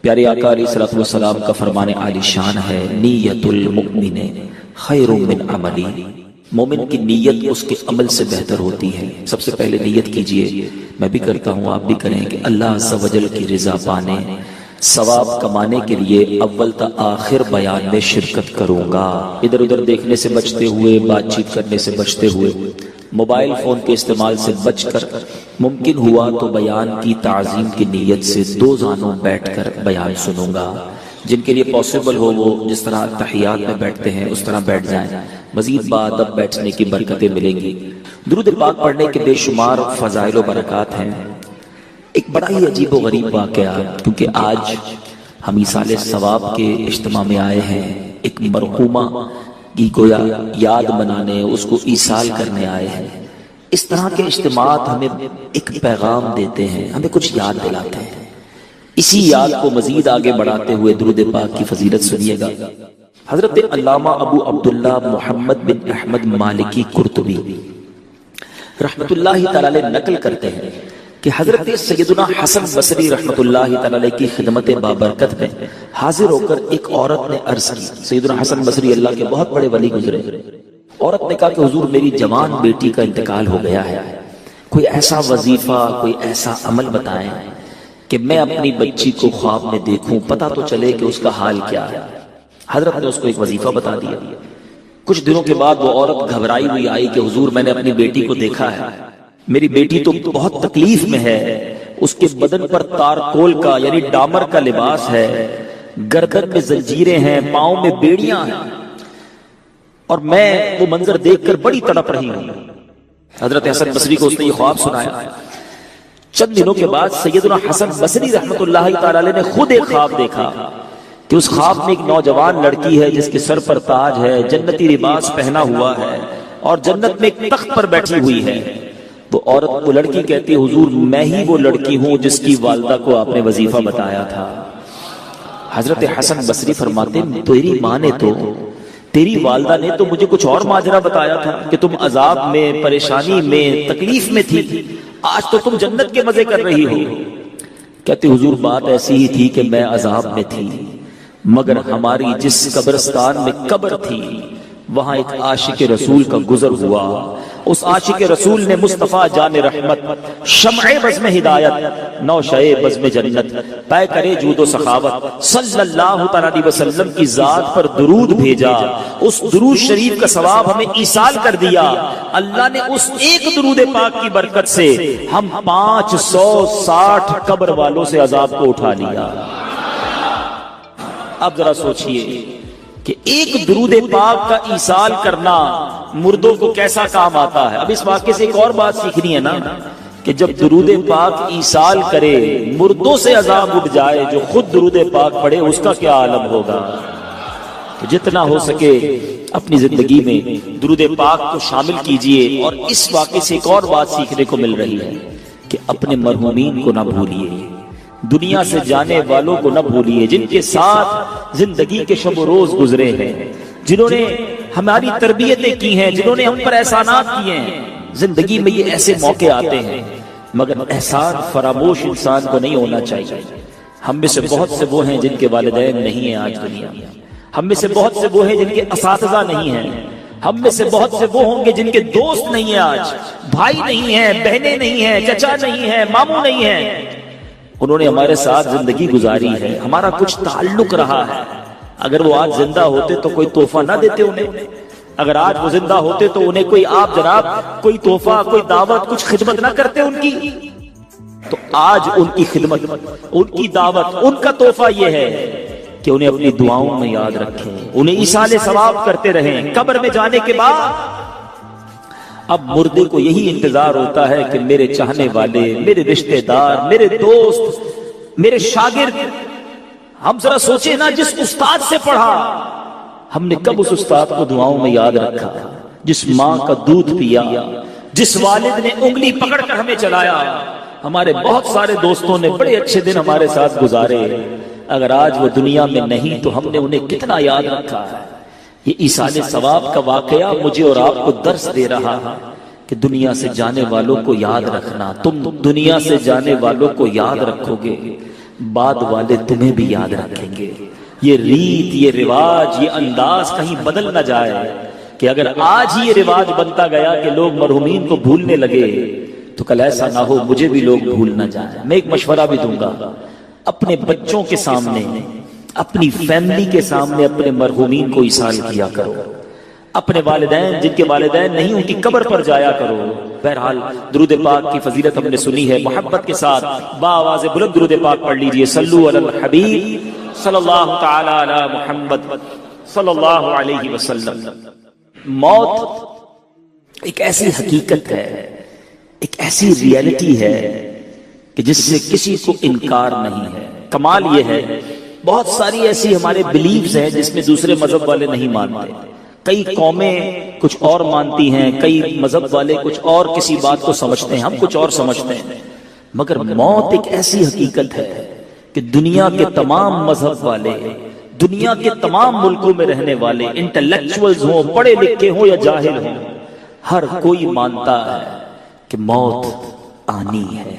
پیارے آقا علیہ الصلوۃ والسلام کا فرمان عالی شان ہے، نیت المؤمن خیر من عملی، مومن کی نیت اس کے عمل سے بہتر ہوتی ہے۔ سب سے پہلے نیت کیجئے، میں بھی کرتا ہوں، آپ بھی کریں کہ اللہ عز و جل کی رضا پانے، ثواب کمانے کے لیے اول تا آخر بیان میں شرکت کروں گا، ادھر ادھر دیکھنے سے بچتے ہوئے، بات چیت کرنے سے بچتے ہوئے، موبائل فون کے استعمال سے بچ کر، ممکن ہوا تو بیان کی تعظیم کی نیت سے دو زانوں بیٹھ کر بیان سنوں گا۔ جن کے لیے پاسبل ہو وہ جس طرح تحیات میں بیٹھتے ہیں اس طرح بیٹھ جائیں، مزید بعد اب بیٹھنے کی برکتیں ملیں گی۔ درود پاک پڑھنے کے بے شمار فضائل و برکات ہیں۔ ایک بڑا ہی عجیب و غریب واقعہ، کیونکہ آج ہم ایصال ثواب کے اجتماع میں آئے ہیں، ایک مرحومہ کی گویا یاد منانے، اس کو ایصال کرنے آئے ہیں۔ اس طرح کے اجتماعات ہمیں ایک پیغام دیتے ہیں، ہمیں کچھ یاد دلاتے ہیں۔ اسی یاد کو مزید آگے بڑھاتے ہوئے درود پاک کی فضیلت سنیے گا۔ حضرت علامہ ابو عبداللہ محمد بن احمد مالکی قرطبی رحمت اللہ تعالی علیہ نقل کرتے ہیں کہ حضرت سیدنا حسن بصری رحمت اللہ تعالی علیہ کی خدمت بابرکت میں حاضر ہو کر ایک عورت نے عرض کی، سیدنا حسن بصری اللہ کے بہت بڑے ولی گزرے، عورت نے کہا کہ حضور میری جوان بیٹی کا انتقال ہو گیا ہے، کوئی ایسا وظیفہ، کوئی ایسا عمل بتائیں کہ میں اپنی بچی کو خواب میں دیکھوں، پتہ تو چلے کہ اس کا حال کیا ہے۔ حضرت نے اس کو ایک وظیفہ بتا دیا۔ کچھ دنوں کے بعد وہ عورت گھبرائی ہوئی آئی کہ حضور میں نے اپنی بیٹی کو دیکھا ہے، میری بیٹی تو بہت تکلیف میں ہے، اس کے بدن پر تارکول کا یعنی ڈامر کا لباس ہے، گردن میں زنجیریں ہیں، پاؤں میں بیڑیاں ہیں، اور میں وہ منظر دیکھ کر بڑی تڑپ رہی ہوں۔ حضرت حسن بصری کو اس نے یہ خواب سنایا۔ چند دنوں کے بعد سیدنا حسن بصری رحمت اللہ تعالی علیہ نے خود ایک خواب دیکھا کہ اس خواب میں ایک نوجوان لڑکی ہے جس کے سر پر تاج ہے، جنتی لباس پہنا ہوا ہے، اور جنت میں ایک تخت پر بیٹھی ہوئی ہے۔ وہ عورت، وہ لڑکی کہتی، حضور میں ہی وہ لڑکی ہوں جس کی والدہ کو آپ نے وظیفہ بتایا تھا۔ حضرت حسن بصری فرماتے، تیری ماں نے تو، تیری والدہ نے تو مجھے کچھ اور ماجرا بتایا تھا کہ تم عذاب میں، پریشانی میں، تکلیف میں تھی، آج تو تم جنت کے مزے کر رہی ہو۔ کہتے حضور بات ایسی ہی تھی کہ میں عذاب میں تھی، مگر ہماری جس قبرستان میں قبر تھی وہاں ایک عاشق رسول کا گزر ہوا، اس عاشق رسول نے مصطفیٰ جان رحمت، شمع بزم ہدایت، نوشہ بزم جنت، طے کرے جود و سخاوت، صلی اللہ علیہ وسلم کی ذات پر درود بھیجا، اس درود شریف کا ثواب ہمیں ایصال کر دیا۔ اللہ نے اس ایک درود پاک کی برکت سے ہم 560 قبر والوں سے عذاب کو اٹھا لیا۔ اب ذرا سوچئے کہ ایک درود پاک کا ایصال کرنا مردوں کو کیسا کام آتا ہے۔ اب اس واقعے سے ایک اور بات سیکھنی ہے نا، کہ جب درود پاک ایصال کرے، مردوں سے عذاب اٹھ جائے، جو خود درود پاک پڑھے اس کا کیا عالم ہوگا۔ تو جتنا ہو سکے اپنی زندگی میں درود پاک کو شامل کیجئے۔ اور اس واقعے سے ایک اور بات سیکھنے کو مل رہی ہے کہ اپنے مرحومین کو نہ بھولیے، دنیا سے جانے والوں کو نہ بھولیے، جن کے ساتھ زندگی کے شب و روز گزرے ہیں، جنہوں نے ہماری تربیتیں کی ہیں، جنہوں نے ہم پر احسانات کیے ہیں۔ زندگی میں یہ ایسے موقع آتے ہیں، مگر احسان فراموش انسان کو نہیں ہونا چاہیے۔ ہم میں سے بہت سے وہ ہیں جن کے والدین نہیں ہیں آج دنیا میں، ہم میں سے بہت سے وہ ہیں جن کے اساتذہ نہیں ہیں، ہم میں سے بہت سے وہ ہوں گے جن کے دوست نہیں ہیں، آج بھائی نہیں ہیں، بہنیں نہیں ہیں، چچا نہیں ہیں، ماموں نہیں ہیں۔ انہوں نے ہمارے ساتھ زندگی گزاری ہے، ہمارا کچھ تعلق رہا ہے۔ اگر وہ آج زندہ ہوتے تو کوئی تحفہ نہ دیتے انہیں، اگر آج وہ زندہ ہوتے تو انہیں کوئی آپ جناب کوئی تحفہ، کوئی دعوت، کچھ خدمت نہ کرتے ان کی۔ تو آج ان کی خدمت، ان کی دعوت، ان کا تحفہ یہ ہے کہ انہیں اپنی دعاؤں میں یاد رکھیں، انہیں ایصال ثواب کرتے رہیں۔ قبر میں جانے کے بعد اب مردے کو یہی انتظار ہوتا ہے کہ میرے چاہنے والے، میرے رشتہ دار، میرے دوست، میرے شاگرد، ہم ذرا سوچیں نا، جس استاد سے پڑھا ہم نے کب اس استاد کو دعاؤں میں یاد رکھا، جس ماں کا دودھ پیا، جس والد نے انگلی پکڑ کر ہمیں چلایا۔ ہمارے بہت سارے دوستوں نے بڑے اچھے دن ہمارے ساتھ گزارے، اگر آج وہ دنیا میں نہیں تو ہم نے انہیں کتنا یاد رکھا ہے۔ یہ ایصال ثواب کا واقعہ مجھے اور آپ کو درس دے رہا ہے کہ دنیا سے جانے والوں کو یاد رکھنا۔ تم دنیا سے جانے والوں کو یاد رکھو گے بعد والے تمہیں بھی یاد رکھیں گے. یہ ریت، یہ رواج، یہ انداز کہیں بدل نہ جائے کہ اگر آج ہی یہ رواج بنتا گیا کہ لوگ مرحومین کو بھولنے لگے تو کل ایسا نہ ہو مجھے بھی لوگ بھول نہ جائیں. میں ایک مشورہ بھی دوں گا، اپنے بچوں کے سامنے، اپنی فیملی کے سامنے اپنے مرحومین کو ایصال کیا کرو. اپنے والدین، جن کے والدین نہیں، ان کی قبر پر جایا کرو. بہرحال درود پاک کی فضیلت ہم نے سنی ہے، محبت کے ساتھ بآواز بلند درود پاک پڑھ لیجئے. صلو علی الحبیب صلی اللہ تعالی علی محمد صلی اللہ علیہ وسلم. موت ایک ایسی حقیقت ہے، ایک ایسی ریئلٹی ہے کہ جس سے کسی کو انکار نہیں ہے. کمال یہ ہے بہت ساری ایسی ہمارے بلیفز ہیں جس میں دوسرے مذہب والے نہیں مانتے. کئی قومیں کچھ اور مانتی ہیں، کئی مذہب والے کچھ اور کسی بات کو سمجھتے ہیں، ہم کچھ اور سمجھتے ہیں. مگر موت ایک ایسی حقیقت ہے کہ دنیا کے تمام مذہب والے، دنیا کے تمام ملکوں میں رہنے والے، انٹلیکچوئلز ہوں، پڑھے لکھے ہوں یا جاہل ہوں، ہر کوئی مانتا ہے کہ موت آنی ہے،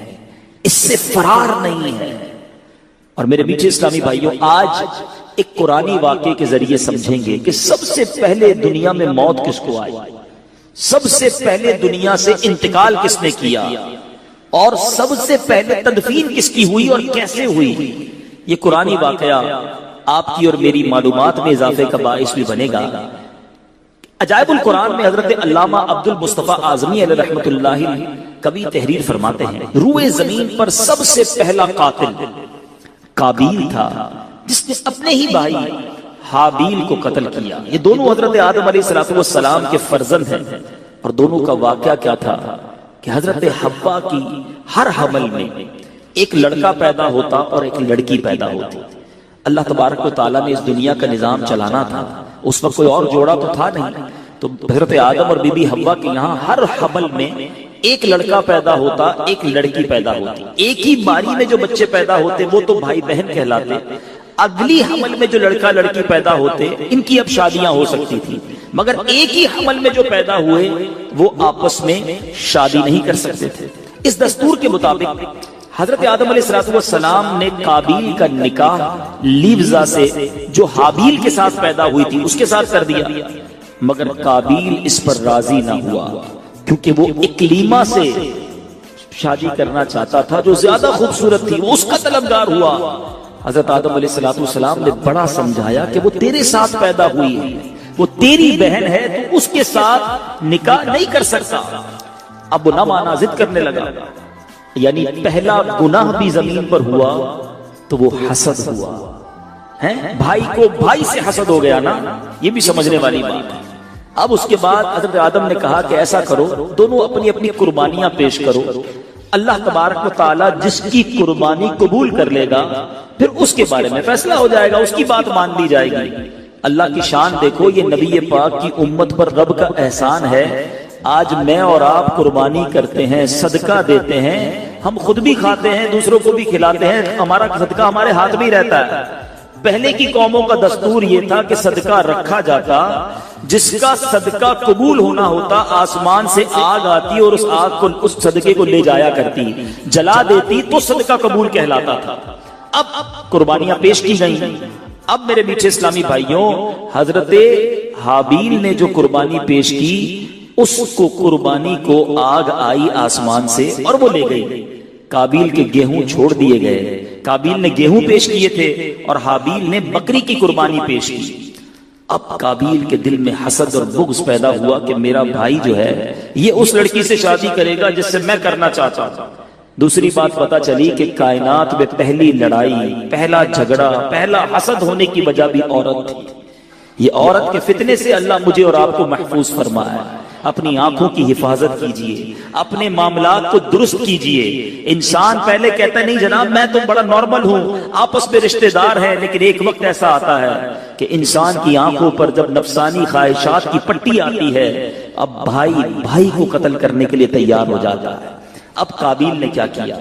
اس سے فرار نہیں ہے. اور میرے میٹھے اسلامی بھائیوں، آج ایک قرآنی واقعے کے ذریعے سمجھیں گے کہ سب سے پہلے دنیا میں موت کس کو آئی، سب سے پہلے دنیا سے انتقال کس نے کیا، اور سب سے پہلے تدفین کس کی ہوئی اور کیسے ہوئی. یہ قرآنی واقعہ آپ کی اور میری معلومات میں اضافے کا باعث بھی بنے گا. عجائب القرآن میں حضرت علامہ عبد المصطفیٰ اعظمی علیہ رحمۃ اللہ کبھی تحریر فرماتے ہیں، روئے زمین پر سب سے پہلا قاتل قابیل تھا جس نے اپنے ہی بھائی حابیل کو قتل کیا. یہ دونوں حضرت آدم علیہ السلام کے فرزند ہیں، اور دونوں کا واقعہ کیا تھا کہ حضرت حوا کی ہر حمل میں ایک لڑکا پیدا ہوتا اور ایک لڑکی پیدا ہوتی. اللہ تبارک و تعالیٰ نے اس دنیا کا نظام چلانا تھا، اس وقت کوئی اور جوڑا تو تھا نہیں، تو حضرت آدم اور بی بی حوا کے یہاں ہر حمل میں ایک لڑکا پیدا ہوتا، ایک لڑکی پیدا ہوتی. ایک ہی باری میں جو بچے پیدا ہوتے وہ تو بھائی بہن کہلاتے. اگلی حمل میں جو لڑکا لڑکی پیدا ہوتے ان کی اب شادیاں ہو سکتی تھی، مگر ایک ہی حمل میں جو پیدا ہوئے وہ آپس میں شادی نہیں کر سکتے تھے. اس دستور کے مطابق حضرت آدم علیہ السلام نے قابیل کا نکاح لیوزا سے جو حابیل کے ساتھ پیدا ہوئی تھی اس کے ساتھ کر دیا، مگر قابیل اس پر راضی نہ ہوا کیونکہ وہ اکلیما سے شادی کرنا چاہتا تھا جو زیادہ خوبصورت تھی، وہ اس کا طلبگار ہوا. حضرت آدم علیہ السلام نے بڑا سمجھایا کہ وہ تیرے ساتھ پیدا ہوئی ہے، وہ تیری بہن ہے، تو اس کے ساتھ نکاح نہیں کر سکتا. اب وہ نہ مانا، ضد کرنے لگا. یعنی پہلا گناہ بھی زمین پر ہوا تو وہ حسد ہوا ہے. بھائی کو بھائی سے حسد ہو گیا نا، یہ بھی سمجھنے والی بات ہے. اب اس کے بعد حضرت آدم نے کہا کہ ایسا کرو، دونوں اپنی اپنی قربانیاں پیش کرو، اللہ تبارک و تعالیٰ جس کی قربانی قبول کر لے گا پھر اس کے بارے میں فیصلہ ہو جائے گا، اس کی بات مان لی جائے گی. اللہ کی شان دیکھو، یہ نبی پاک کی امت پر رب کا احسان ہے. آج میں اور آپ قربانی کرتے ہیں، صدقہ دیتے ہیں، ہم خود بھی کھاتے ہیں، دوسروں کو بھی کھلاتے ہیں، ہمارا صدقہ ہمارے ہاتھ میں ہی رہتا ہے. پہلے کی قوموں کا دستور یہ تھا کہ صدقہ رکھا جاتا، جس کا صدقہ قبول ہونا ہوتا آسمان سے آگ آتی اور اس آگ کو، اس صدقے کو لے جایا کرتی، جلا دیتی تو صدقہ قبول کہلاتا تھا. اب قربانیاں پیش کی گئیں. اب میرے میٹھے اسلامی بھائیوں، حضرت حابیل نے جو قربانی پیش کی اس کو قربانی کو آگ آئی آسمان سے اور وہ لے گئی. قابیل کے گیہوں چھوڑ دیے گئے. قابیل نے گیہوں پیش کیے تھے اور حابیل نے بکری کی قربانی پیش کی. اب قابیل کے دل میں حسد اور بغض پیدا ہوا کہ میرا بھائی جو ہے یہ اس لڑکی سے شادی کرے گا جس سے میں کرنا چاہتا ہوں. دوسری بات پتا چلی کہ کائنات میں پہلی لڑائی، پہلا جھگڑا، پہلا حسد ہونے کی وجہ بھی عورت تھی. یہ عورت کے فتنے سے اللہ مجھے اور آپ کو محفوظ فرمائے. اپنی آنکھوں کی حفاظت کیجئے، اپنے معاملات کو درست کیجئے. انسان پہلے کہتا ہے نہیں جناب میں تو بڑا نارمل ہوں، آپس میں رشتہ دار ہیں، لیکن ایک وقت ایسا آتا ہے کہ انسان کی آنکھوں پر جب نفسانی خواہشات کی پٹی آتی ہے، اب بھائی بھائی کو قتل کرنے کے لیے تیار ہو جاتا ہے. اب قابیل نے کیا کیا؟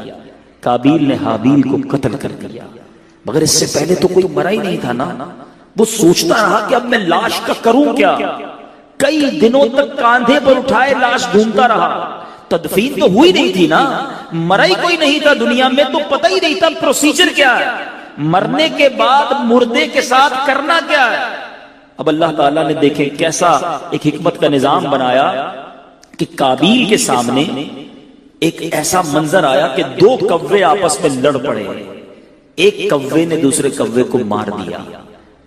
قابیل نے حابیل کو قتل کر دیا. مگر اس سے پہلے تو کوئی مرا ہی نہیں تھا نا. وہ سوچتا رہا کہ اب میں لاش کا کروں کیا. کئی دنوں تک کاندھے پر اٹھائے لاش ڈھونڈتا رہا. تدفین تو ہوئی نہیں تھی نا، مرا ہی کوئی نہیں تھا دنیا میں، تو پتہ ہی نہیں تھا پروسیجر کیا ہے، مرنے کے بعد مردے کے ساتھ کرنا کیا ہے۔ اب اللہ تعالیٰ نے دیکھیں کیسا ایک حکمت کا نظام بنایا کہ قابیل کے سامنے ایک ایسا منظر آیا کہ دو کوے آپس میں لڑ پڑے، ایک کوے نے دوسرے کوے کو مار دیا۔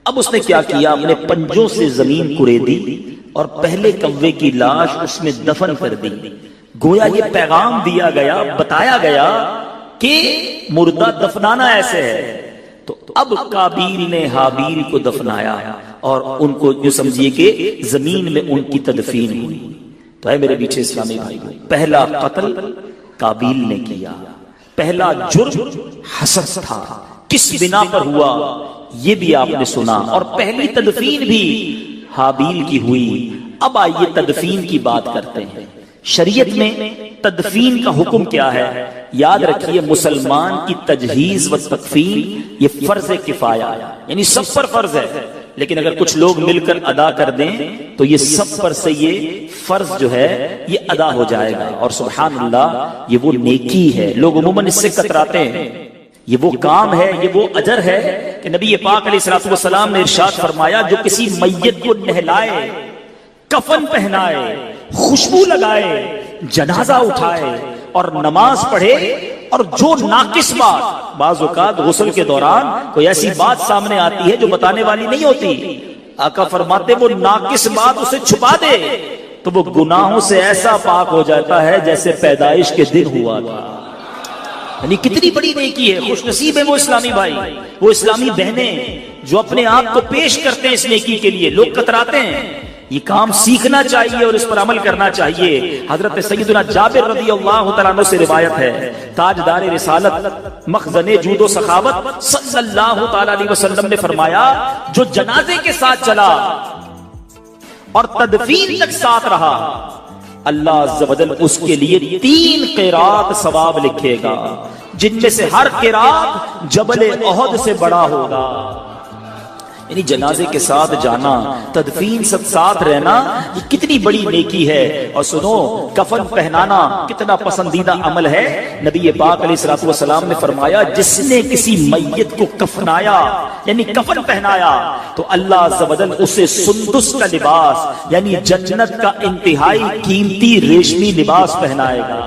اب اس نے کیا کیا، اپنے پنجوں سے زمین کریدی اور پہلے کوے کی لاش اس میں دفن کر دی۔ گویا یہ پیغام دیا گیا، بتایا گیا کہ مردہ دفنانا ایسے ہے۔ تو اب قابیل نے حابیل کو دفنایا اور ان کو جو سمجھیے کہ زمین میں ان کی تدفین ہوئی۔ تو اے میرے پیچھے اسلامی بھائی، پہلا قتل قابیل نے کیا، پہلا جرم حسد تھا، کس بنا پر ہوا یہ بھی آپ نے سنا، اور پہلی تدفین بھی حابیل کی ہوئی۔ اب آئیے تدفین کی بات کرتے ہیں۔ شریعت میں تدفین کا حکم کیا ہے؟ یاد رکھیے، مسلمان کی تجہیز و تکفین یہ فرض کفایہ، یعنی سب پر فرض ہے، لیکن اگر کچھ لوگ مل کر ادا کر دیں تو یہ سب پر سے یہ فرض جو ہے یہ ادا ہو جائے گا، اور سبحان اللہ یہ وہ نیکی ہے۔ لوگ عموماً اس سے کتراتے ہیں، یہ وہ کام ہے، یہ وہ اجر ہے کہ نبی پاک علیہ الصلوۃ والسلام نے ارشاد فرمایا، جو کسی میت کو نہلائے، کفن پہنائے، خوشبو لگائے، جنازہ اٹھائے اور نماز پڑھے، اور جو ناقص بات، بعض اوقات غسل کے دوران کوئی ایسی بات سامنے آتی ہے جو بتانے والی نہیں ہوتی، آقا فرماتے وہ ناقص بات اسے چھپا دے تو وہ گناہوں سے ایسا پاک ہو جاتا ہے جیسے پیدائش کے دن ہوا تھا۔ یعنی کتنی بڑی نیکی ہے، خوش نصیب ہے وہ اسلامی بھائی، وہ اسلامی بہنیں جو اپنے آپ کو پیش کرتے ہیں اس نیکی کے لیے۔ لوگ کتراتے ہیں، یہ کام سیکھنا چاہیے اور اس پر عمل کرنا چاہیے۔ حضرت سیدنا جابر رضی اللہ تعالیٰ عنہ سے روایت ہے، تاجدار رسالت مخزن جود و سخاوت صلی اللہ تعالیٰ علیہ وسلم نے فرمایا، جو جنازے کے ساتھ چلا اور تدفین تک ساتھ رہا، اللہ عز و جل اس کے لیے 3 قیرات ثواب لکھے گا، جن میں سے ہر قیرات جبل احد سے بڑا ہوگا۔ یعنی جنازے کے ساتھ جانا، تدفین سب ساتھ رہنا، یہ کتنی بڑی نیکی ہے۔ اور سنو، کفن پہنانا کتنا پسندیدہ عمل ہے۔ نبی پاک علیہ الصلوۃ والسلام نے فرمایا، جس نے کسی میت کو کفنایا یعنی کفن پہنایا تو اللہ عز و جل اسے سندس کا لباس یعنی جنت کا انتہائی قیمتی ریشمی لباس پہنائے گا۔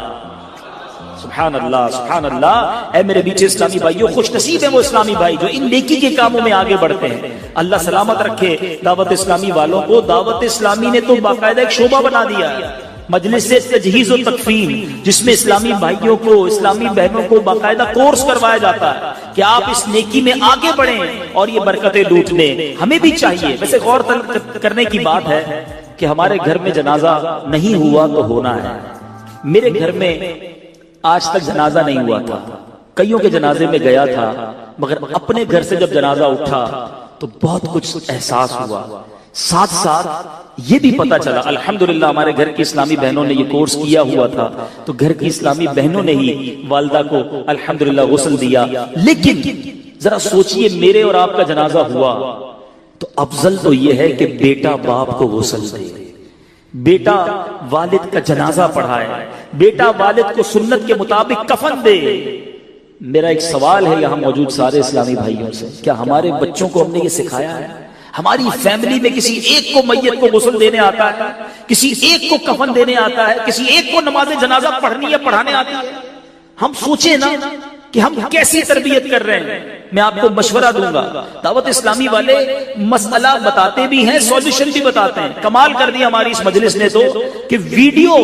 سبحان اللہ، سبحان اللہ۔ اے میرے بیچ اسلامی بھائیوں، خوش نصیب ہیں وہ اسلامی بھائی جو ان نیکی کے کاموں میں آگے بڑھتے ہیں۔ اللہ سلامت رکھے دعوت اسلامی والوں کو۔ دعوت اسلامی نے تو باقاعدہ ایک شعبہ بنا دیا، مجلس سے تجہیز و تکفین، جس میں اسلامی بھائیوں کو، اسلامی بہنوں کو باقاعدہ کورس کروایا جاتا ہے کہ آپ اس نیکی میں آگے بڑھیں اور یہ برکتیں لوٹ لیں۔ ہمیں بھی چاہیے۔ ویسے غور کرنے کی بات ہے کہ ہمارے گھر میں جنازہ نہیں ہوا تو ہونا ہے۔ میرے گھر میں آج تک جنازہ نہیں ہوا تھا، کئیوں کے جنازے میں گیا تھا، مگر اپنے گھر سے جب جنازہ اٹھا تو بہت کچھ احساس ہوا۔ ساتھ ساتھ یہ بھی پتا چلا، الحمدللہ ہمارے گھر کی اسلامی بہنوں نے یہ کورس کیا ہوا تھا، تو گھر کی اسلامی بہنوں نے ہی والدہ کو الحمدللہ غسل دیا۔ لیکن ذرا سوچئے، میرے اور آپ کا جنازہ ہوا تو افضل تو یہ ہے کہ بیٹا باپ کو غسل دے، بیٹا والد کا جنازہ پڑھائے، بیٹا والد کو سنت کے مطابق کفن دے۔ میرا ایک سوال ہے یہاں موجود سارے اسلامی بھائیوں سے، کیا ہمارے بچوں کو ہم نے یہ سکھایا ہے؟ ہماری فیملی میں کسی ایک کو میت کو غسل دینے آتا ہے، کسی ایک کو کفن دینے آتا ہے، کسی ایک کو نماز جنازہ پڑھنی یا پڑھانے آتی ہے؟ ہم سوچیں نا کہ ہم کیسی تربیت کر رہے ہیں۔ میں آپ کو مشورہ دوں گا، دعوت اسلامی والے مسئلہ بتاتے بھی ہیں، سولوشن بھی بتاتے ہیں۔ کمال کر دیا ہماری اس مجلس نے تو کہ ویڈیو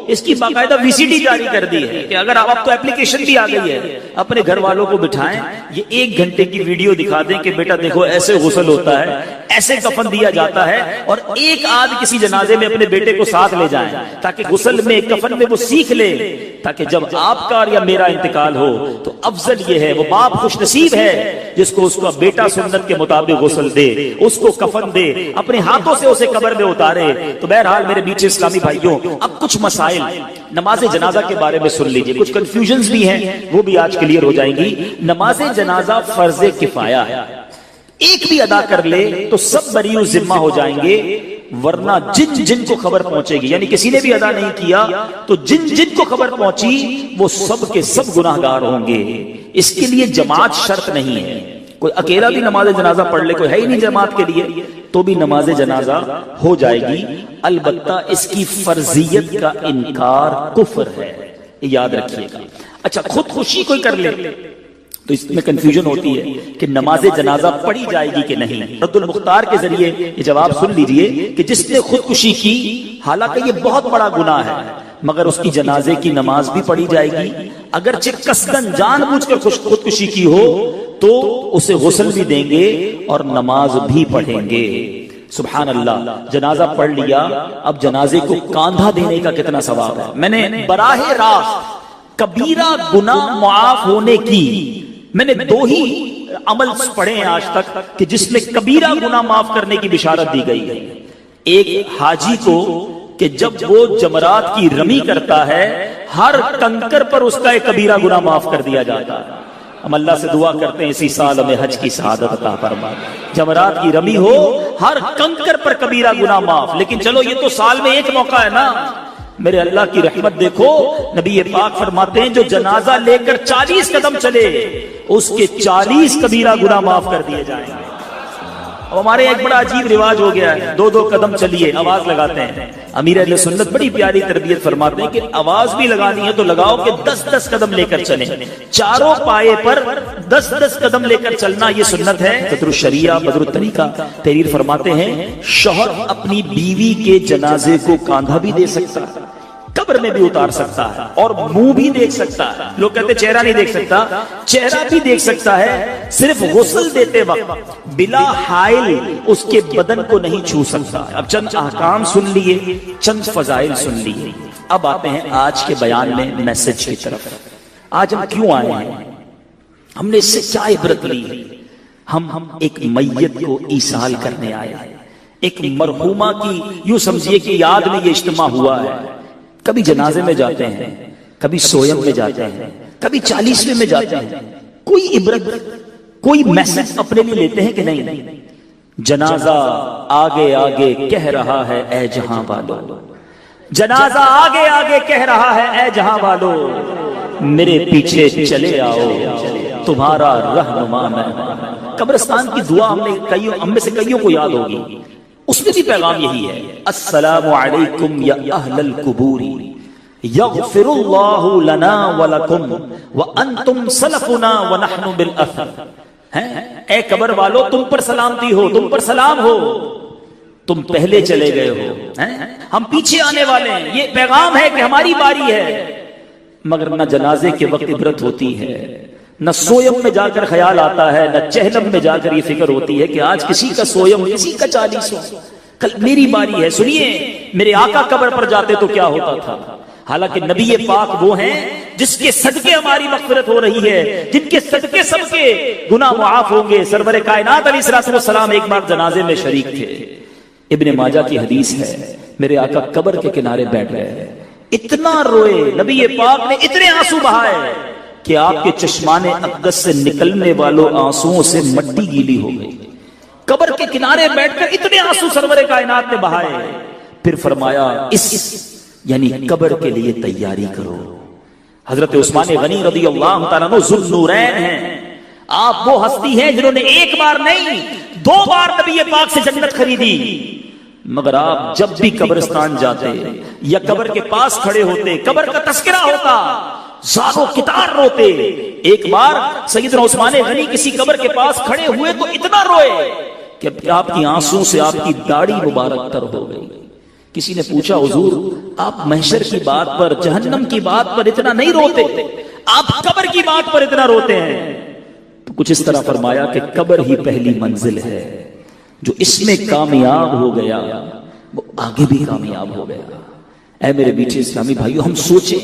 اس کی باقاعدہ VCD جاری کر دی ہے کہ اگر آپ تو ایپلیکیشن بھی آ گئی ہے، اپنے گھر والوں کو بٹھائیں، یہ 1 گھنٹے کی ویڈیو دکھا دیں کہ بیٹا دیکھو ایسے غسل ہوتا ہے، ایسے کفن دیا جاتا ہے، اور ایک آدھ کسی جنازے میں اپنے بیٹے کو ساتھ لے جائیں تاکہ غسل میں، کفن میں وہ سیکھ لے، تاکہ جب آپ کا یا میرا انتقال ہو تو افضل یہ ہے، وہ باپ خوش نصیب ہے جس کو اس کا بیٹا سنت کے مطابق غسل دے، اس کو کفن دے، اپنے ہاتھوں سے اسے قبر میں اتارے۔ تو بہرحال میرے بیچ اسلامی بھائیوں، اب کچھ مسائل نماز جنازہ کے بارے میں سن لیجئے، کچھ کنفیوژنز بھی ہیں، وہ بھی آج کلیئر ہو جائیں گی۔ نماز جنازہ فرض کفایہ ہے، ایک بھی ادا کر لے تو سب بری ذمہ ہو جائیں گے، ورنہ جن جن کو خبر پہنچے گی، یعنی کسی نے بھی ادا نہیں کیا تو جن جن کو خبر پہنچی وہ سب کے سب گناہگار ہوں گے۔ اس کے لیے جماعت شرط نہیں ہے، کوئی اکیلا بھی نماز جنازہ پڑھ لے، کوئی ہے ہی نہیں جماعت کے لیے، تو بھی نماز جنازہ ہو جائے گی۔ البتہ اس کی فرضیت کا انکار کفر ہے، یاد رکھیے گا۔ اچھا، خودکشی کوئی کر لے تو اس میں کنفیوژن ہوتی ہے کہ نماز جنازہ پڑھی جائے گی کہ نہیں۔ رد المختار کے ذریعے یہ جواب سن لیجئے کہ جس نے خودکشی کی، حالانکہ یہ بہت بڑا گناہ ہے، مگر اس کی جنازے کی نماز بھی پڑھی جائے گی، اگرچہ قصدن جان بوجھ کر خودکشی کی ہو تو اسے غسل بھی دیں گے اور نماز بھی پڑھیں گے۔ سبحان اللہ، جنازہ پڑھ لیا، اب جنازے کو کاندھا دینے کا کتنا ثواب ہے۔ میں نے براہ راست کبیرہ گناہ معاف ہونے کی میں نے 2 ہی عمل پڑھے ہیں آج تک کہ جس میں کبیرہ گناہ معاف کرنے کی بشارت دی گئی ہے۔ ایک حاجی کو کہ جب وہ جمرات کی رمی کرتا ہے، ہر کنکر پر اس کا ایک کبیرہ گناہ معاف کر دیا جاتا ہے۔ ہم اللہ سے دعا کرتے ہیں اسی سال ہمیں حج کی سعادت عطا فرما، جمرات کی رمی ہو، ہر کنکر پر کبیرہ گناہ معاف۔ لیکن چلو یہ تو سال میں ایک موقع ہے نا، میرے اللہ کی رحمت دیکھو، نبی پاک فرماتے ہیں جو جنازہ لے کر 40 قدم چلے اس کے 40 کبیرہ گناہ معاف کر دیے جائیں گے۔ اب ہمارے ایک بڑا عجیب رواج ہو گیا ہے، 2 قدم چلیے آواز لگاتے ہیں۔ امیر اہل سنت بڑی پیاری تربیت فرماتے ہیں کہ آواز بھی لگانی ہے تو لگاؤ کہ 10 قدم لے کر چلیں، چاروں پائے پر 10 قدم لے کر چلنا یہ سنت ہے۔ بدر الشریعہ بدر الطریقہ تحریر فرماتے ہیں شوہر اپنی بیوی کے جنازے کو کاندھا بھی دے سکتا ہے، قبر میں بھی اتار سکتا ہے اور منہ بھی دیکھ سکتا ہے۔ لوگ کہتے ہیں چہرہ نہیں دیکھ سکتا، چہرہ بھی دیکھ سکتا ہے، صرف غسل دیتے وقت بلا حائل اس کے بدن کو نہیں چھو سکتا۔ اب چند احکام سن لیے، چند فضائل سن لیے، اب آتے ہیں آج کے بیان میں میسج کی طرف۔ آج ہم کیوں آئے ہیں، ہم نے اس سے کیا عبرت لی؟ ہم ایک میت کو ایصال کرنے آئے ہیں، ایک مرحومہ کی یوں سمجھیے کہ یاد میں یہ اجتماع ہوا ہے۔ کبھی جنازے میں جاتے ہیں، کبھی سویم میں جاتے ہیں، کبھی 40ویں میں جاتے ہیں، کوئی عبرت کوئی میسج اپنے لیے لیتے ہیں کہ نہیں؟ جنازہ آگے آگے کہہ رہا ہے اے جہاں والو، جنازہ آگے آگے کہہ رہا ہے اے جہاں والو، میرے پیچھے چلے آؤ تمہارا رہنما میں۔ قبرستان کی دعا ہم میں سے کئیوں کو یاد ہوگی، اس میں بھی پیغام یہی ہے، السلام علیکم یا اہل القبور یغفر اللہ لنا ولکم وانتم سلفنا ونحن بالاثر۔ اے قبر والو تم پر سلامتی ہو، تم پر سلام ہو، تم پہلے چلے گئے ہو، ہم پیچھے آنے والے ہیں۔ یہ پیغام ہے کہ ہماری باری ہے، مگر نہ جنازے کے وقت عبرت ہوتی ہے، نہ سویم میں جا کر خیال آتا ہے، نہ چہلم میں جا کر یہ فکر ہوتی ہے کہ آج کسی کا سویم، کسی کا 40 کل میری باری ہے۔ سنیے، میرے آقا قبر پر جاتے تو کیا ہوتا تھا؟ حالانکہ نبی پاک وہ ہیں جس کے صدقے ہماری مغفرت ہو رہی ہے، جن کے صدقے سب کے گناہ معاف ہوں گے۔ سرور کائنات علیہ السلام ایک بار جنازے میں شریک تھے، ابن ماجہ کی حدیث ہے، میرے آقا قبر کے کنارے بیٹھ گئے، اتنا روئے، نبی پاک نے اتنے آنسو بہائے کہ آپ کے چشمان اقدس سے نکلنے والوں آنسوؤں سے مٹی گیلی ہو گئی۔ قبر کے کنارے بیٹھ کر اتنے آنسو سرور کائنات نے بہائے، پھر فرمایا یعنی قبر کے لیے تیاری کرو۔ حضرت عثمان غنی رضی اللہ تعالیٰ عنہ ذو النورین ہیں، آپ وہ ہستی ہیں جنہوں نے ایک بار نہیں 2 بار نبی پاک سے جنت خریدی، مگر آپ جب بھی قبرستان جاتے یا قبر کے پاس کھڑے ہوتے، قبر کا تذکرہ ہوتا، زارو کتار روتے۔ ایک بار سیدنا عثمان غنی کسی قبر کے پاس کھڑے ہوئے تو اتنا روئے کہ آپ کی آنسوں سے آپ کی داڑھی مبارک تر ہو گئی۔ کسی نے پوچھا حضور آپ محشر کی بات پر، جہنم کی بات پر اتنا نہیں روتے، آپ قبر کی بات پر اتنا روتے ہیں؟ تو کچھ اس طرح فرمایا کہ قبر ہی پہلی منزل ہے، جو اس میں کامیاب ہو گیا وہ آگے بھی کامیاب ہو گیا۔ اے میرے بیٹے اسلامی بھائیو، ہم سوچیں،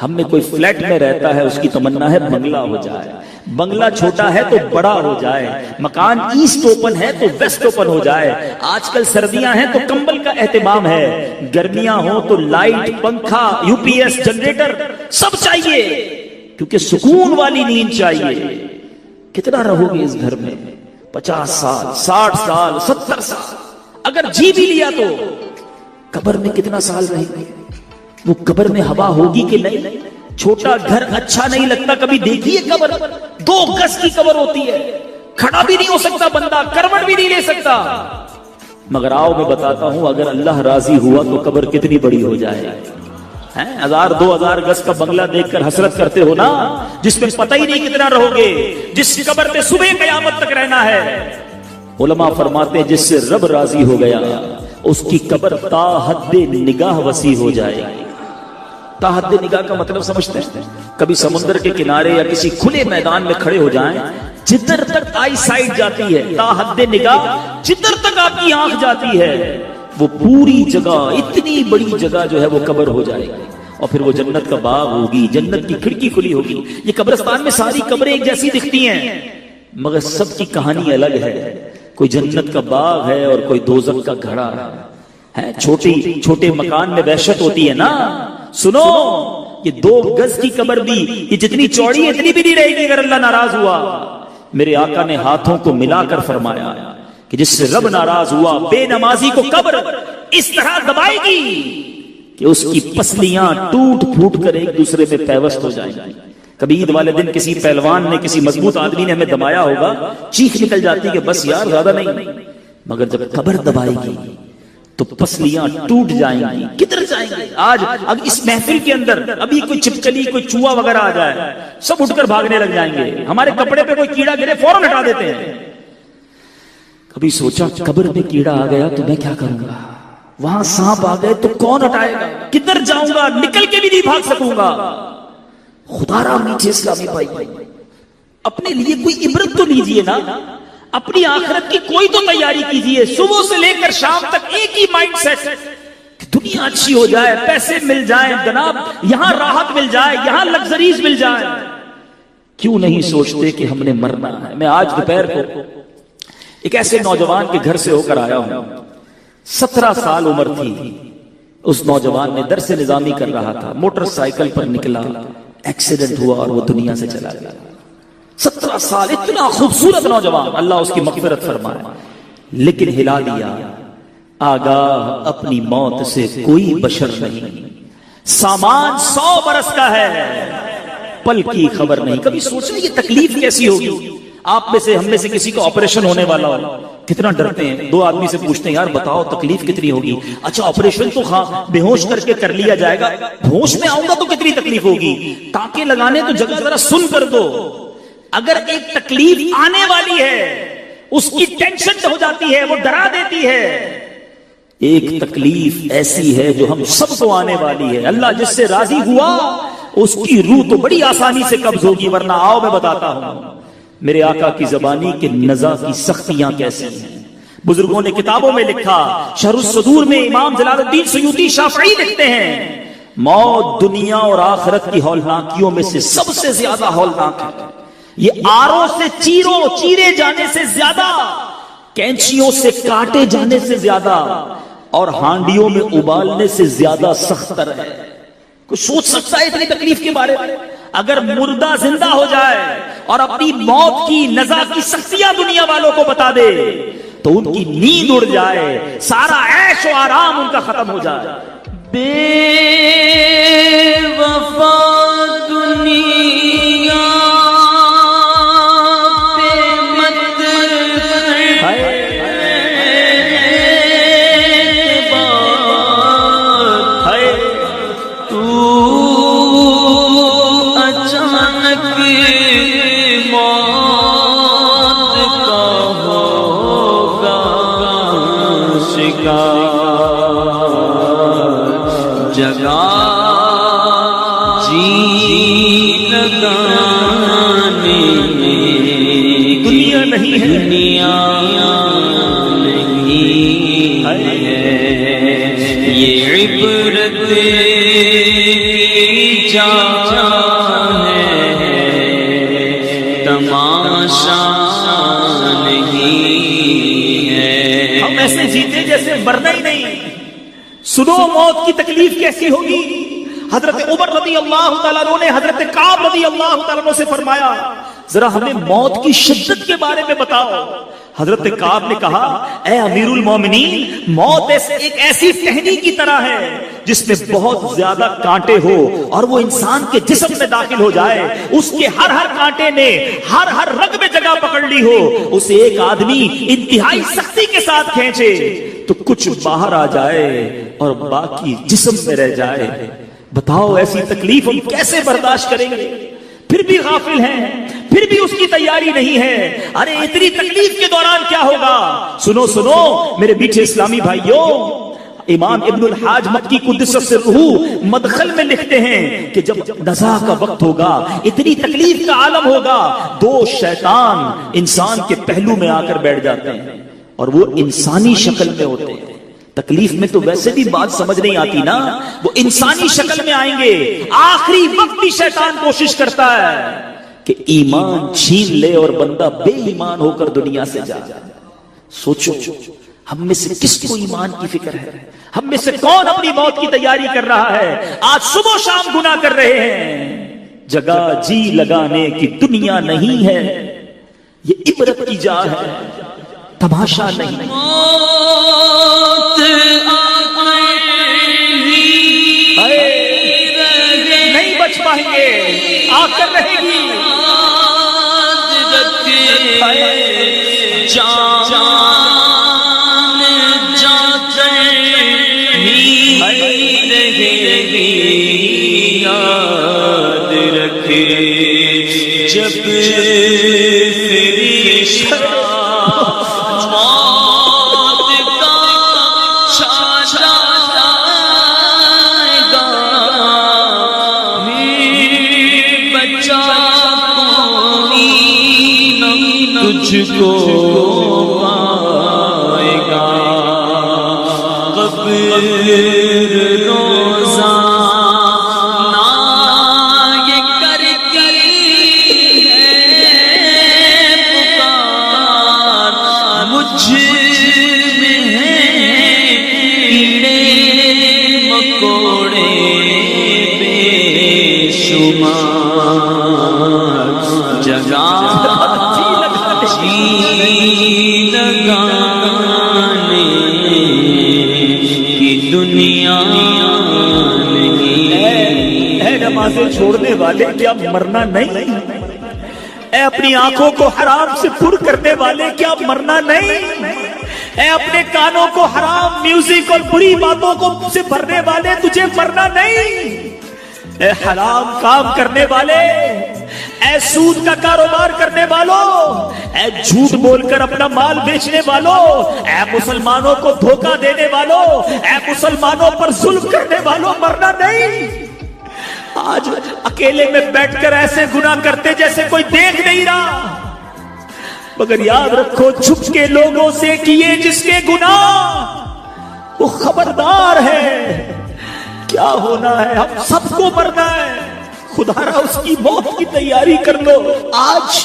ہم میں کوئی فلیٹ میں رہتا ہے، اس کی تمنا ہے بنگلہ ہو جائے، بنگلہ چھوٹا ہے تو بڑا ہو جائے، مکان ایسٹ اوپن ہے تو ویسٹ اوپن ہو جائے، آج کل سردیاں ہیں تو کمبل کا اہتمام ہے، گرمیاں ہوں تو لائٹ، پنکھا، یو پی ایس، جنریٹر سب چاہیے، کیونکہ سکون والی نیند چاہیے۔ کتنا رہو گے اس گھر میں؟ 50 سال 60 سال 70 سال اگر جی بھی لیا تو قبر میں کتنا سال رہیں گے؟ وہ قبر میں ہوا ہوگی کہ نہیں؟ چھوٹا گھر اچھا نہیں لگتا، کبھی دیکھیے قبر 2 گز کی قبر ہوتی ہے، کھڑا بھی نہیں ہو سکتا بندہ، کروٹ بھی نہیں لے سکتا۔ مگر آؤ میں بتاتا ہوں، اگر اللہ راضی ہوا تو قبر کتنی بڑی ہو جائے۔ 1000-2000 گز کا بنگلہ دیکھ کر حسرت کرتے ہو نا، جس میں پتہ ہی نہیں کتنا رہو گے، جس قبر میں صبح قیامت تک رہنا ہے۔ علماء فرماتے ہیں جس سے رب راضی ہو گیا اس کی قبر تا حد نگاہ وسیع ہو جائے۔ تا حد نگاہ کا مطلب سمجھتے ہیں؟ کبھی سمندر کے کنارے یا کسی کھلے میدان میں کھڑے ہو جائیں، جدھر تک آئی سائٹ جاتی ہے، تا حد نگاہ جدھر تک آپ کی آنکھ جاتی ہے، وہ پوری جگہ، اتنی بڑی جگہ جو ہے وہ قبر ہو جائے گی، اور پھر وہ جنت کا باغ ہوگی، جنت کی کھڑکی کھلی ہوگی۔ یہ قبرستان میں ساری قبریں ایک جیسی دکھتی ہیں، مگر سب کی کہانی الگ ہے۔ کوئی جنت کا باغ ہے اور کوئی دوزخ کا گھڑا ہے۔ چھوٹے مکان میں وحشت ہوتی ہے نا۔ سنو، یہ 2 گز کی قبر بھی یہ جتنی چوڑی ہے اتنی بھی نہیں رہے گی اگر اللہ ناراض ہوا۔ میرے آقا نے ہاتھوں کو ملا کر فرمایا کہ جس سے رب ناراض ہوا، بے نمازی کو قبر اس طرح دبائے گی کہ اس کی پسلیاں ٹوٹ پھوٹ کر ایک دوسرے میں پیوست ہو جائیں گی۔ کبھی عید والے دن کسی پہلوان نے، کسی مضبوط آدمی نے ہمیں دبایا ہوگا، چیخ نکل جاتی کہ بس یار زیادہ نہیں، مگر جب قبر دبائے گی تو پسلیاں ٹوٹ جائیں گی۔ کدھر جائیں گے؟ آج اس محفل کے اندر ابھی کوئی چھپکلی، کوئی چوہا وغیرہ آ جائے، سب اٹھ کر بھاگنے لگ جائیں گے۔ ہمارے کپڑے پہ کوئی کیڑا گرے فوراً ہٹا دیتے ہیں۔ کبھی سوچا قبر میں کیڑا آ گیا تو میں کیا کروں گا؟ وہاں سانپ آ گئے تو کون ہٹائے گا؟ کدھر جاؤں گا؟ نکل کے بھی نہیں بھاگ سکوں گا۔ خدا را میٹھے اسلامی بھائی، اپنے لیے کوئی عبرت تو لیجئے نا، اپنی آخرت کی کوئی تو تیاری کیجئے۔ صبح سے لے کر شام تک ایک ہی مائنڈ سیٹ، دنیا اچھی ہو جائے، پیسے مل جائیں جناب، یہاں راحت مل جائے، یہاں لگژریز مل جائے۔ کیوں نہیں سوچتے کہ ہم نے مرنا ہے؟ میں آج دوپہر کو ایک ایسے نوجوان کے گھر سے ہو کر آیا ہوں، 17 سال عمر تھی۔ اس نوجوان نے درس نظامی کر رہا تھا، موٹر سائیکل پر نکلا، ایکسیڈنٹ ہوا اور وہ دنیا سے چلا گیا۔ 17 سال، اتنا خوبصورت نوجوان، اللہ اس کی مغفرت فرمائے، لیکن ہلا دیا۔ آگاہ اپنی موت سے کوئی بشر نہیں، سامان 100 برس کا ہے، پل کی خبر نہیں۔ کبھی سوچا یہ تکلیف کیسی ہوگی؟ آپ میں سے، ہم میں سے کسی کو آپریشن ہونے والا ہو، کتنا ڈرتے ہیں۔ 2 آدمی سے پوچھتے ہیں یار بتاؤ تکلیف کتنی ہوگی؟ اچھا آپریشن تو بے ہوش کر کے کر لیا جائے گا، ہوش میں آؤں گا تو کتنی تکلیف ہوگی؟ ٹانکے لگانے تو جگہ ذرا سن کر دو۔ اگر ایک تکلیف آنے والی ہے، اس کی ٹینشن ہو جاتی ہے، وہ ڈرا دیتی ہے۔ ایک تکلیف ایسی ہے جو ہم سب کو آنے والی ہے، اللہ جس سے راضی ہوا اس کی روح تو بڑی آسانی سے قبض ہوگی، ورنہ آؤ میں بتاتا ہوں میرے آقا کی زبانی کے نزا کی سختیاں کیسی ہیں۔ بزرگوں نے کتابوں میں لکھا، شرح الصدور میں امام جلال الدین سیوطی شافعی لکھتے ہیں، موت دنیا اور آخرت کی ہولناکیوں میں سے سب سے زیادہ ہولناک ہے۔ یہ آروں سے چیرے جانے سے زیادہ، کینچیوں سے کاٹے جانے سے زیادہ، اور ہانڈیوں میں ابالنے سے زیادہ سخت ہے۔ کوئی سوچ سکتا ہے اتنی تکلیف کے بارے میں؟ اگر مردہ زندہ ہو جائے اور اپنی موت کی نزا کی سختیاں دنیا والوں کو بتا دے تو ان کی نیند اڑ جائے، سارا عیش و آرام ان کا ختم ہو جائے۔ بے وفا دنیا دنیا نہیں ہے، یہ عبرت جان ہے، تماشا نہیں ہے۔ ہم ایسے جیتے جیسے مرنا ہی نہیں۔ سنو موت کی تکلیف کیسی ہوگی۔ حضرت عمر رضی اللہ تعالیٰ عنہ نے حضرت کعب رضی اللہ تعالیٰ عنہ سے فرمایا ذرا ہمیں موت کی شدت کے بارے میں بتاؤ۔ حضرت کعب نے کہا اے امیر المومنین، موت ایک ایسی ٹہنی کی طرح ہے جس میں بہت زیادہ کانٹے ہو اور وہ انسان کے جسم میں داخل ہو جائے، اس کے ہر کانٹے نے ہر رگ میں جگہ پکڑ لی ہو، اسے ایک آدمی انتہائی سختی کے ساتھ کھینچے تو کچھ باہر آ جائے اور باقی جسم میں رہ جائے۔ بتاؤ ایسی تکلیف ہم کیسے برداشت کریں گے؟ پھر بھی غافل ہیں، پھر بھی اس کی تیاری نہیں ہے۔ ارے اتنی تکلیف کے دوران کیا ہوگا؟ سنو میرے میٹھے اسلامی بھائیوں، امام ابن الحاج مکی قدس سرہ مدخل میں لکھتے ہیں کہ جب نزا کا وقت ہوگا، اتنی تکلیف کا عالم ہوگا، دو شیطان انسان کے پہلو میں آ کر بیٹھ جاتے ہیں اور وہ انسانی شکل میں ہوتے ہیں۔ تکلیف میں تو ویسے بھی بات سمجھ نہیں آتی نا، وہ انسانی شکل میں آئیں گے۔ آخری وقت بھی شیطان کوشش کرتا ہے کہ ایمان چھین لے اور بندہ بے ایمان ہو کر دنیا سے جا۔ سوچو ہم میں سے کس کو ایمان کی فکر ہے؟ ہم میں سے کون اپنی موت کی تیاری کر رہا ہے؟ آج صبح و شام گناہ کر رہے ہیں۔ جگہ جی لگانے کی دنیا نہیں ہے، یہ عبرت کی جا ہے، تماشا نہیں۔ نہیں بچ پائیں گے، آ کر رہے گی۔ تجھ کو پائے گا قبر روزانہ یہ کرتی ہے پکار، مجھ میں ہے کیڑے مکوڑے بے شمار، جگہ دنیا اے نمازیں چھوڑنے والے کیا مرنا نہیں؟ اے اپنی آنکھوں کو حرام سے پر کرنے والے کیا مرنا نہیں؟ اے اپنے کانوں کو حرام میوزک اور بری باتوں کو سے بھرنے والے تجھے مرنا نہیں؟ اے حرام کام کرنے والے، اے سود کا کاروبار کرنے والوں، اے جھوٹ بول کر اپنا مال بیچنے والوں، اے مسلمانوں کو دھوکہ دینے والوں، اے مسلمانوں پر ظلم کرنے والوں، مرنا نہیں؟ آج اکیلے میں بیٹھ کر ایسے گناہ کرتے جیسے کوئی دیکھ نہیں رہا، مگر یاد رکھو چھپ کے لوگوں سے کیے جس کے گناہ وہ خبردار ہے کیا ہونا ہے۔ ہم سب کو مرنا ہے، خدا را اس کی موت کی تیاری کر لو۔ آج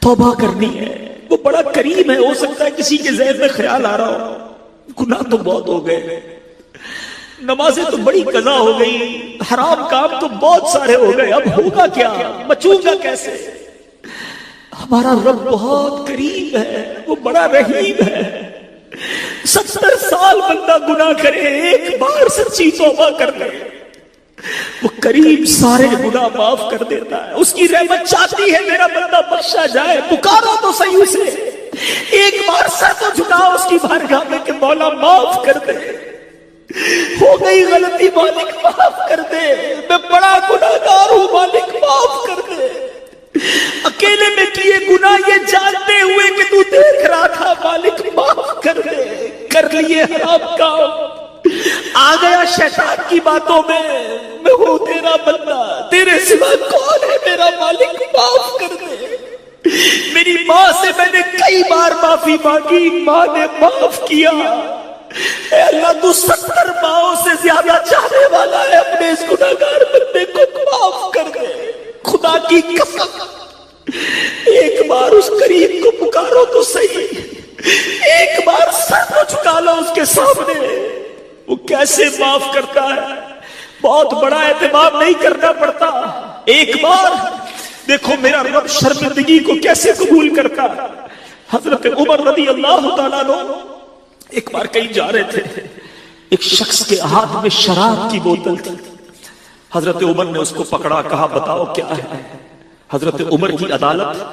توبہ کرنی ہے، وہ بڑا قریب ہے۔ ہو سکتا ہے کسی کے ذہن میں خیال آ رہا ہو گناہ تو بہت ہو گئے، نمازیں تو بڑی قضا ہو گئی، حرام کام تو بہت سارے ہو گئے، اب ہوگا کیا؟ بچوں گا کیسے؟ ہمارا رب بہت قریب ہے، وہ بڑا رحیم ہے۔ 70 سال بندہ گناہ کرے، ایک بار سچی توبہ کر لے، وہ قریب سارے گناہ معاف کر دیتا ہے۔ اس کی رحمت چاہتی ہے میرا بندہ بخشا جائے، پکارو تو صحیح اسے، ایک بار سر تو جھکاؤ اس کی بارگاہ میں کہ مولا معاف کر دے، ہو گئی غلطی مالک معاف کر دے، میں بڑا گناہگار ہوں مالک معاف کر دے۔ اکیلے میں کیے گناہ یہ جانتے ہوئے کہ تو دیکھ رہا تھا، مالک معاف کر دے۔ کر لیے حرام کام، آ گیا شیطان کی باتوں میں ہوں تیرا بندہ، تیرے سوا کون ہے میرا مالک معاف کر دے۔ میری ماں سے میں نے کئی بار معافی مانگی، ماں نے معاف کیا۔ اے اللہ تو 70 ماؤں سے زیادہ چاہنے والا ہے، اپنے اس گناہگار بندے کو معاف کر دے۔ خدا کی قسم ایک بار اس قریب کو پکارو تو صحیح، ایک بار سر کو جھکا لو اس کے سامنے، وہ کیسے معاف کرتا ہے۔ بہت بڑا اہتمام نہیں کرنا پڑتا، ایک بار دیکھو میرا رب شرمندگی کو کیسے قبول کرتا۔ حضرت عمر رضی اللہ تعالیٰ عنہ ایک بار کہیں جا رہے تھے، ایک شخص کے ہاتھ میں شراب کی بوتل تھی، حضرت عمر نے اس کو پکڑا، کہا بتاؤ کیا ہے؟ حضرت عمر کی عدالت